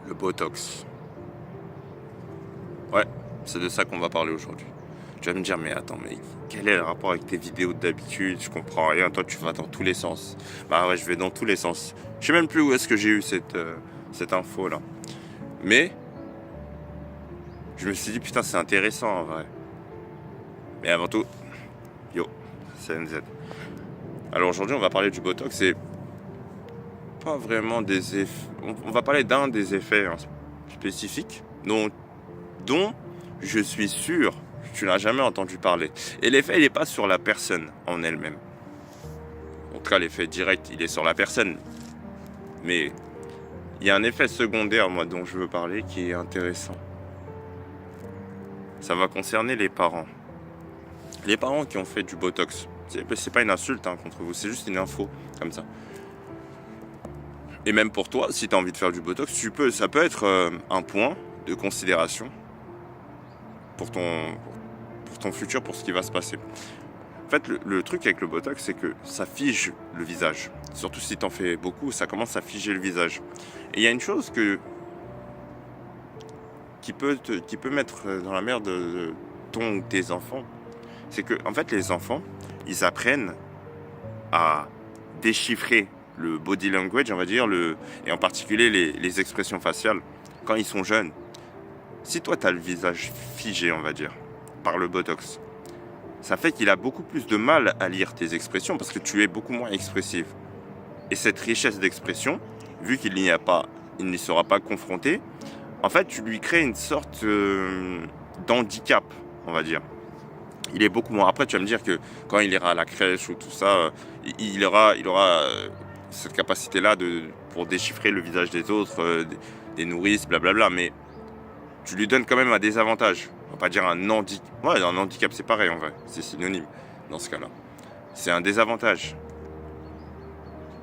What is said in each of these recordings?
Le Botox. Ouais, c'est de ça qu'on va parler aujourd'hui. Tu vas me dire, mais attends, mais quel est le rapport avec tes vidéos d'habitude? Je comprends rien, toi tu vas dans tous les sens. Bah ouais, je vais dans tous les sens. Je sais même plus où est-ce que j'ai eu cette info là. Mais, je me suis dit, putain, c'est intéressant en vrai. Mais avant tout, yo, c'est NZ. Alors aujourd'hui, on va parler du Botox et pas vraiment des effets. On va parler d'un des effets spécifiques dont je suis sûr que tu n'as jamais entendu parler. Et l'effet, il n'est pas sur la personne en elle-même. En tout cas, l'effet direct, il est sur la personne. Mais il y a un effet secondaire, moi, dont je veux parler, qui est intéressant. Ça va concerner les parents. Les parents qui ont fait du Botox. C'est pas une insulte contre vous, c'est juste une info, comme ça. Et même pour toi, si tu as envie de faire du Botox, ça peut être un point de considération pour ton futur, pour ce qui va se passer. En fait, le truc avec le Botox, c'est que ça fige le visage. Surtout si tu en fais beaucoup, ça commence à figer le visage. Et il y a une chose qui peut mettre dans la merde de ton ou tes enfants, c'est que, en fait, les enfants, ils apprennent à déchiffrer le body language, on va dire, et en particulier les expressions faciales, quand ils sont jeunes. Si toi, tu as le visage figé, on va dire, par le Botox, ça fait qu'il a beaucoup plus de mal à lire tes expressions parce que tu es beaucoup moins expressive. Et cette richesse d'expression, vu qu'il n'y sera pas confronté, en fait, tu lui crées une sorte d'handicap, on va dire. Il est beaucoup moins. Après, tu vas me dire que quand il ira à la crèche ou tout ça, il aura cette capacité-là pour déchiffrer le visage des autres, des nourrices, blablabla. Mais tu lui donnes quand même un désavantage. On va pas dire un handicap. Ouais, un handicap, c'est pareil en vrai. C'est synonyme dans ce cas-là. C'est un désavantage.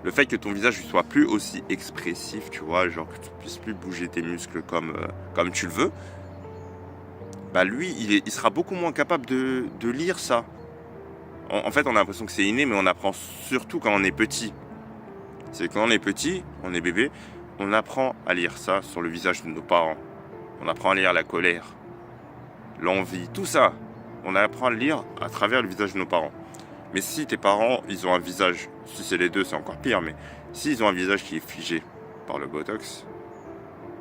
Le fait que ton visage ne soit plus aussi expressif, tu vois, genre que tu puisses plus bouger tes muscles comme tu le veux, bah lui, il sera beaucoup moins capable de lire ça. En fait, on a l'impression que c'est inné, mais on apprend surtout quand on est petit. C'est quand on est petit, on est bébé, on apprend à lire ça sur le visage de nos parents. On apprend à lire la colère, l'envie, tout ça. On apprend à le lire à travers le visage de nos parents. Mais si tes parents, ils ont un visage, si c'est les deux, c'est encore pire, mais s'ils ont un visage qui est figé par le Botox,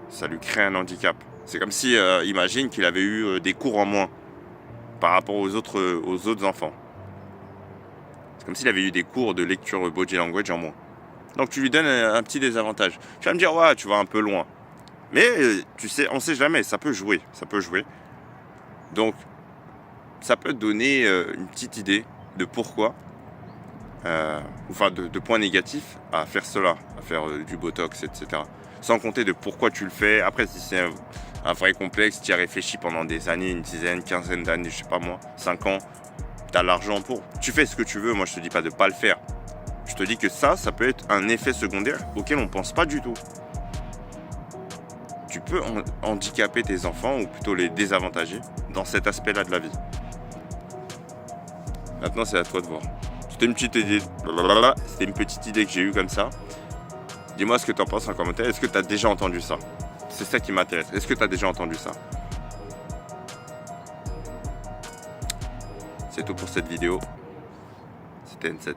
ça lui crée un handicap. C'est comme si, imagine qu'il avait eu des cours en moins par rapport aux autres enfants. C'est comme s'il avait eu des cours de lecture body language en moins. Donc tu lui donnes un petit désavantage. Tu vas me dire, ouais, tu vas un peu loin. Mais tu sais, on sait jamais, ça peut jouer. Donc, ça peut te donner une petite idée de pourquoi, de points négatifs à faire cela, à faire du Botox, etc. Sans compter de pourquoi tu le fais. Après, si c'est un vrai complexe, tu y as réfléchi pendant des années, une dizaine, quinzaine d'années, je sais pas moi, 5 ans, tu as l'argent pour. Tu fais ce que tu veux, moi je te dis pas de pas le faire. Je te dis que ça peut être un effet secondaire auquel on pense pas du tout. Tu peux handicaper tes enfants, ou plutôt les désavantager, dans cet aspect-là de la vie. Maintenant, c'est à toi de voir. C'était une petite idée que j'ai eue comme ça. Dis-moi ce que tu en penses en commentaire. Est-ce que tu as déjà entendu ça? C'est ça qui m'intéresse. Est-ce que tu as déjà entendu ça? C'est tout pour cette vidéo. C'était NZ.